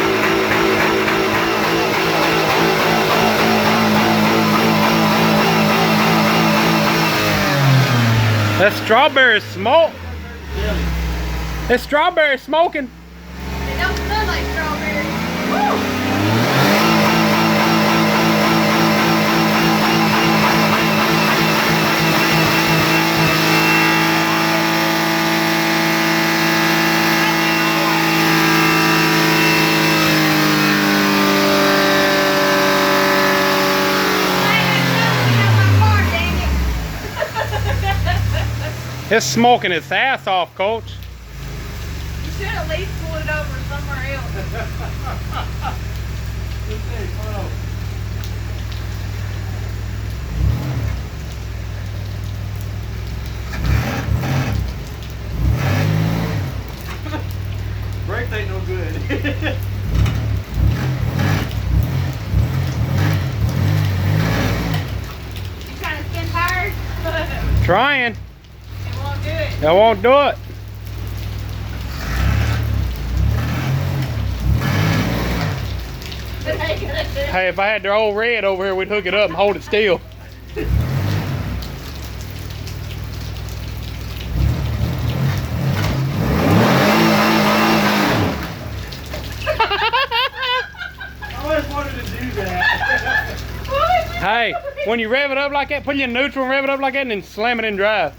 Bye. That strawberry smoke. That strawberry smoking. It don't smell like strawberry. Woo! It's smoking its ass off, Coach. You should at least pull it over somewhere else. Brakes ain't no good. You trying to spin tires? Trying. It won't do it. I won't do it. It ain't gonna do it. Hey, if I had the old red over here, we'd hook it up and hold it still. I always wanted to do that. Hey, when you rev it up like that, put it in neutral and rev it up like that and then slam it in drive.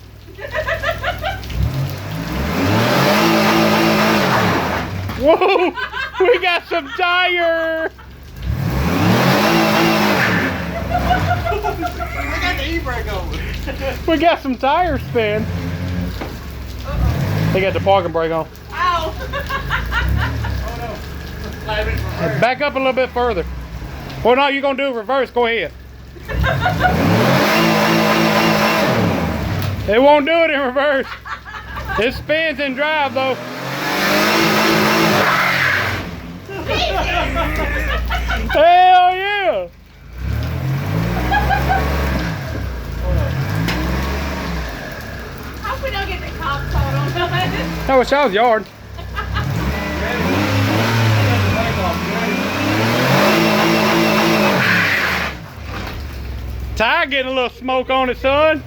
Whoa, we got some tire. I got the e-brake over. We got some tire spin. They got the parking brake on. Ow! Oh no. Slam it in reverse. Back up a little bit further. Well, no, you're going to do reverse. Go ahead. It won't do it in reverse. It spins in drive, though. Hell yeah! Hope we don't get the cops called on us. That was y'all's yard. Tire getting a little smoke on it, son.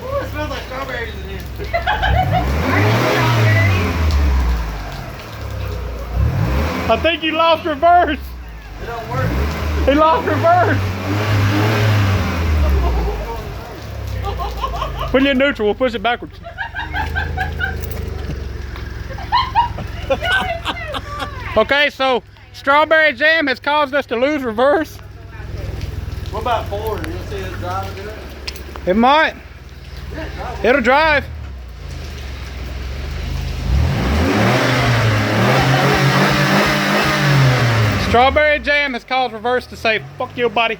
Ooh, it smells like strawberries in here. I think you lost reverse. It don't work. He lost reverse. Put it in neutral, we'll push it backwards. Okay, so strawberry jam has caused us to lose reverse. What about forward? You'll see it drive and do it? It might. It'll drive. Strawberry jam has caused reverse to say, fuck your body.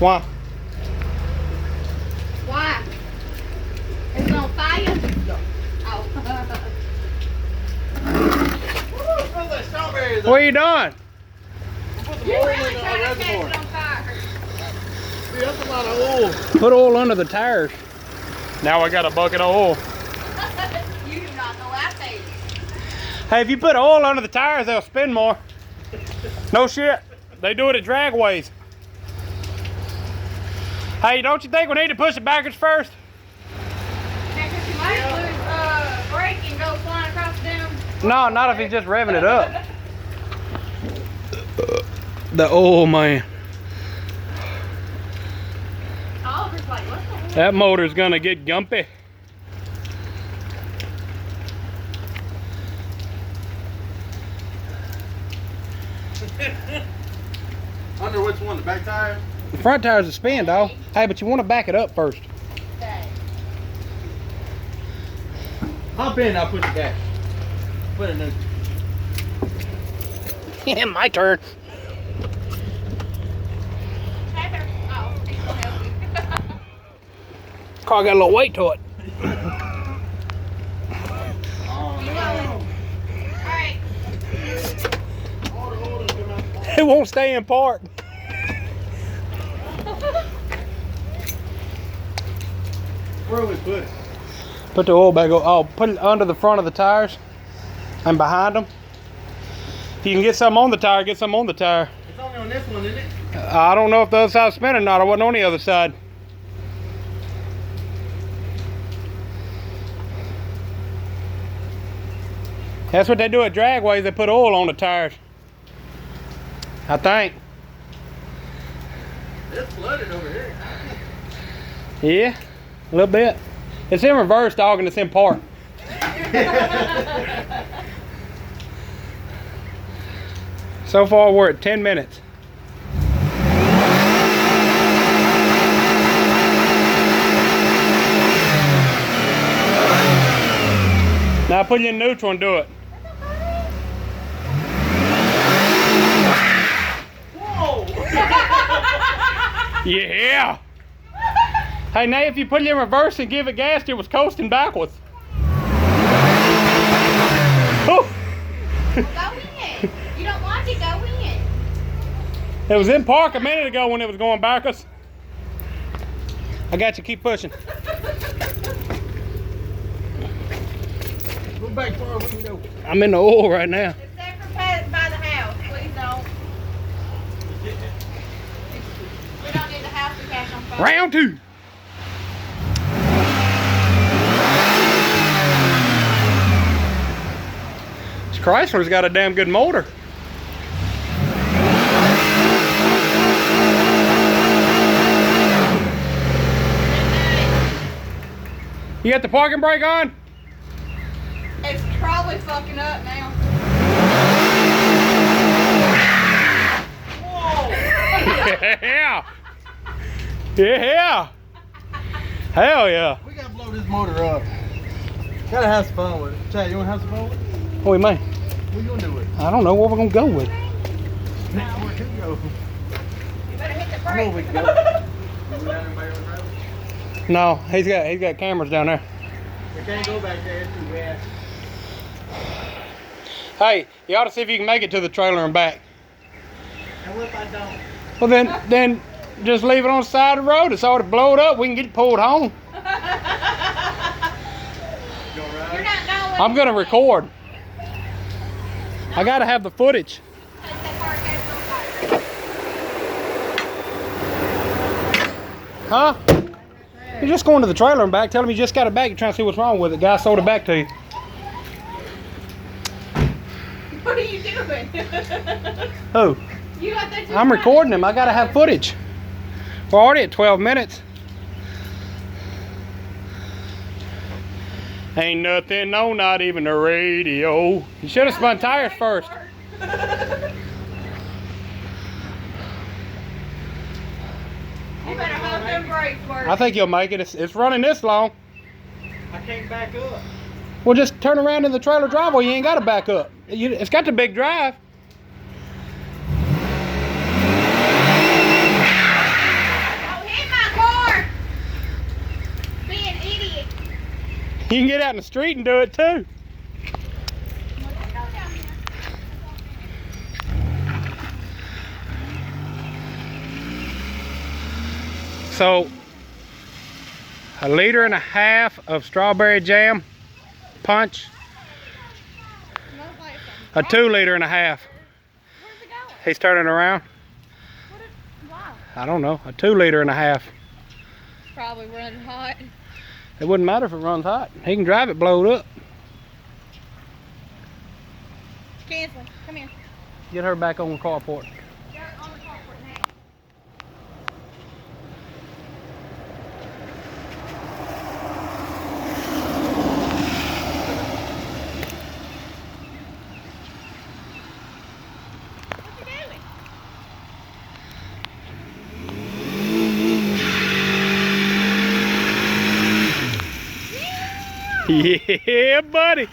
Why? Why? Is it on fire? Oh. Ooh, it smells like strawberries. What are you doing? Put the You oil really in the trying to catch reservoir. it on fire. See, that's a lot of oil. Put oil under the tires. Now I got a bucket of oil. You do not know that thing. Hey, if you put oil under the tires, they'll spin more. No shit. They do it at dragways. Hey, don't you think we need to push it backwards first? Yeah, 'cause you might lose brake and go flying across the damn. No, not if he's just revving it up. The oil, man. Oliver's like, what the hell? That motor's gonna get gumpy. Under which one? The back tire? The front tire's a spin, dog. Hey, but you want to back it up first. Okay. Hop in, I'll push the gas. Put it in. Yeah, my turn. Heather. Oh, he's gonna help you. Car got a little weight to it. You going? Alright. It won't stay in park. Where do we put it? Put the oil back on. Oh, put it under the front of the tires. And behind them. If you can get some on the tire, get some on the tire. It's only on this one, isn't it? I don't know if the other side's spinning or not. I wasn't on the other side. That's what they do at dragways. They put oil on the tires. I think. It's flooded over here. Yeah, a little bit. It's in reverse, dog, and it's in park. So far, we're at 10 minutes. Now put you in neutral and do it. Whoa! Yeah. Hey, now if you put it in reverse and give it gas, it was coasting backwards. Oh. Go in. You don't like it, go in. It was in park a minute ago when it was going backwards. I got you, keep pushing. Go back far we can go. I'm in the oil right now. Except for by the house. Please don't. We don't need the house to catch on fire. Round 2. This Chrysler's got a damn good motor. You got the parking brake on? It's probably fucking up now. Whoa! Yeah. Yeah. Hell yeah. We gotta blow this motor up. Gotta have some fun with it. Chad, you wanna have some fun with it? What do you mean? What you gonna do with it? I don't know where we're gonna go with it. Where can we go? You better hit the I know brake. we can go. Go down there by your road. No, he's got cameras down there. We can't go back there, it's too wet. Hey, you ought to see if you can make it to the trailer and back. And what if I don't? Well then just leave it on the side of the road. It's already blowed up. We can get it pulled home. You gonna ride? You're not going. I'm gonna record. I gotta have the footage. Huh? You're just going to the trailer and back. Tell him you just got it back. You're trying to see what's wrong with it. Guy sold it back to you. What are you doing? Who? You got that. I'm recording him. I gotta have footage. We're already at 12 minutes. Ain't nothing, no, not even the radio. You should have spun tires first. You better hold them brakes first. I think you'll make it. It's running this long. I can't back up. Well, just turn around in the trailer driveway. You ain't got to back up. It's got the big drive. Don't hit my car. Be an idiot. You can get out in the street and do it too. So, 1.5 liters of strawberry jam punch. A 2.5 liters. Where's it going? He's turning around. Why? I don't know. A 2.5 liters. It's probably running hot. It wouldn't matter if it runs hot. He can drive it blowed up. Cancel. Come here. Get her back on the carport. Get on the carport now. Yeah, buddy.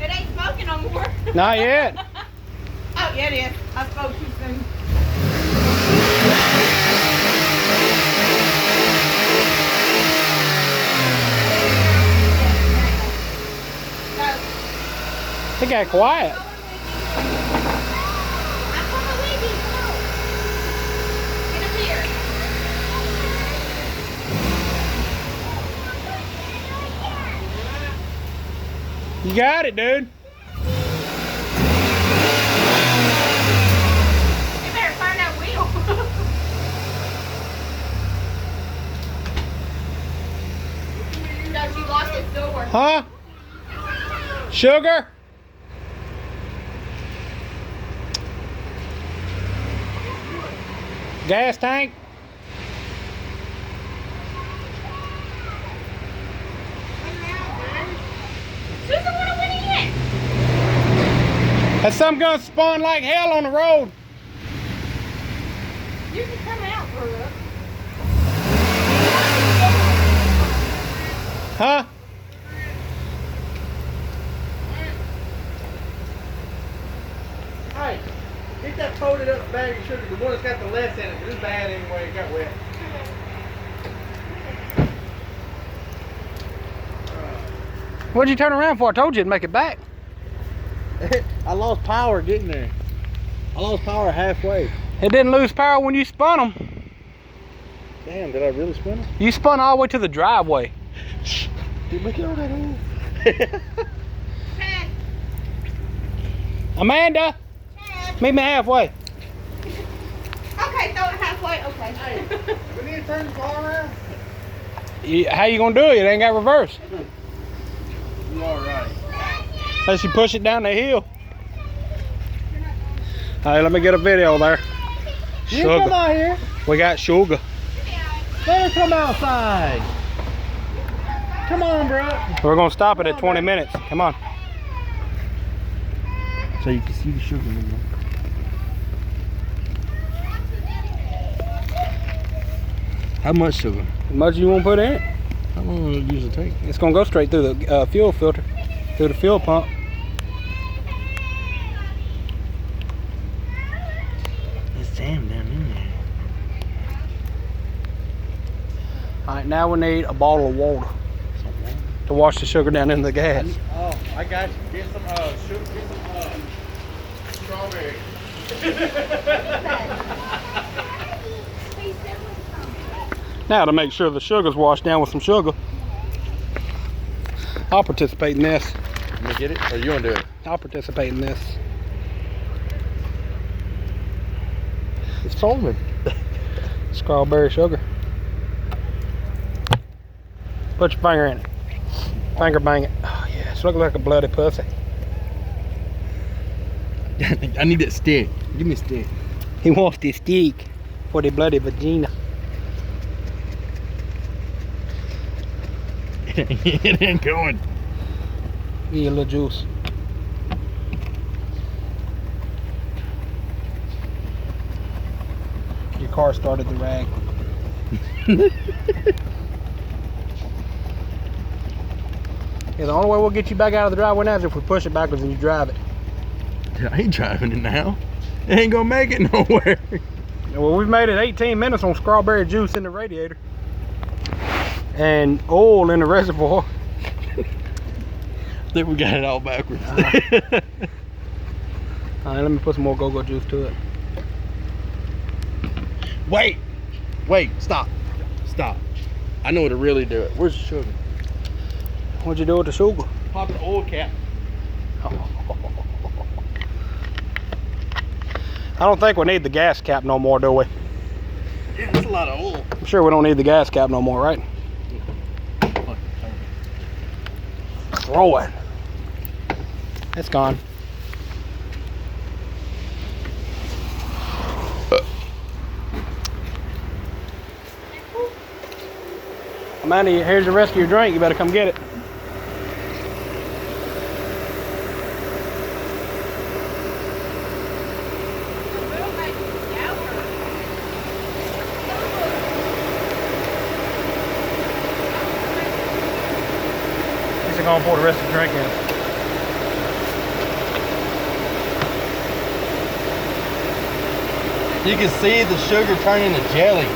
It ain't smoking no more. Not yet. Oh, yeah, it is. I spoke too soon. It got quiet. I'm coming with you. Come on. Get up here. You got it, dude. You better find that wheel. You know you lost its door. Huh? Sugar? Gas tank? Who's the one who went in? That some gun spun like hell on the road. You can come out, Brooke. Huh? Hey, get that folded up bag of sugar, the one that's got the less in it. This is bad anyway, it got wet. What'd you turn around for? I told you to make it back. I lost power getting there. I lost power halfway. It didn't lose power when you spun them. Damn, did I really spin it? You spun all the way to the driveway. Dude, look at all that hole. Chad, Amanda, Chad. meet me halfway. Okay, throw it halfway. Okay. Hey, we need to turn the car around. How you gonna do it? It ain't got reverse. You all right. Unless you push it down the hill. Hey, let me get a video there. You come out here. We got sugar. Let her come outside. Come on, bro. We're gonna stop it at 20 minutes. Come on. So you can see the sugar moving. How much sugar? How much you want to put in it? How long will it usually take? It's gonna go straight through the fuel filter, through the fuel pump. There's sand down in there. All right, now we need a bottle of water to wash the sugar down in the gas. Oh, I got you. Get some sugar. Get some strawberry. Now to make sure the sugar's washed down with some sugar. I'll participate in this. Let me get it, or you want to do it? I'll participate in this. It's foaming. Strawberry sugar. Put your finger in it. Finger bang it. Oh yeah, it's looking like a bloody pussy. I need that stick. Give me a stick. He wants the stick for the bloody vagina. It ain't going. Give you a little juice. Your car started to rag. Yeah, the only way we'll get you back out of the driveway now is if we push it backwards and you drive it. I ain't driving it now. It ain't gonna make it nowhere. Well, we've made it 18 minutes on strawberry juice in the radiator. And oil in the reservoir. I think we got it all backwards. All right, let me put some more go-go juice to it. Wait, stop. I know what to really do it. Where's the sugar? What'd you do with the sugar? Pop the oil cap. I don't think we need the gas cap no more, do we? Yeah, that's a lot of oil. I'm sure we don't need the gas cap no more, right? Throw it. It's gone. Amanda, here's the rest of your drink. You better come get it. He's gonna pour the rest of the drink in. You can see the sugar turning to jelly.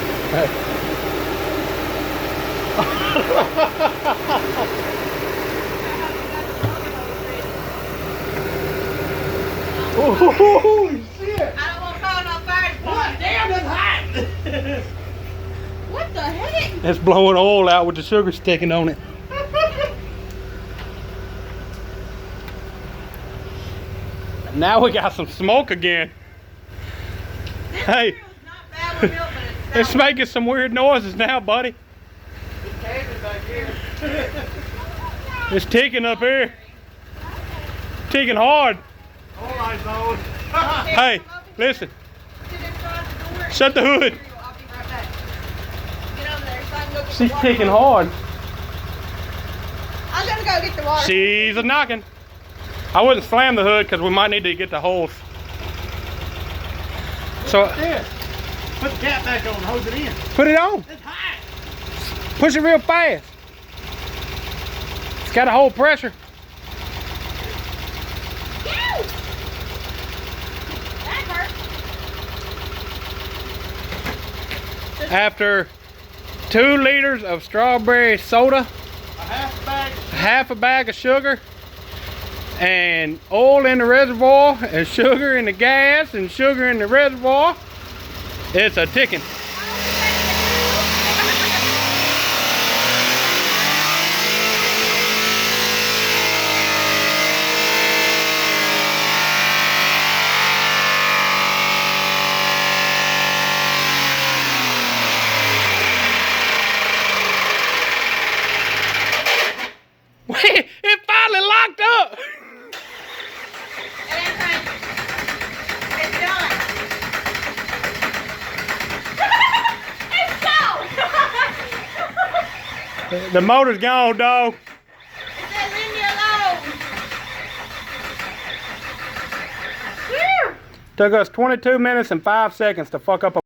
Holy shit! I don't want to call no fire department. Damn, that's hot! What the heck? It's blowing oil out with the sugar sticking on it. Now we got some smoke again. Hey, it's making some weird noises now, buddy. It's ticking up here. Ticking hard. All right, Lord. Hey, listen. Shut the hood. She's ticking hard. I'm gonna go get the water. She's a knocking. I wouldn't slam the hood because we might need to get the hose. So Yeah. Put the cap back on and hose it in. put it on. It's hot. Push it real fast. It's got to hold pressure. That hurt. After 2 liters of strawberry soda, Half a bag. half a bag of sugar, and oil in the reservoir, and sugar in the gas, and sugar in the reservoir, it's a ticking. It finally locked up. It's done. It's gone. The motor's gone, dog. It says leave me alone. Whew. Took us 22 minutes and 5 seconds to fuck up a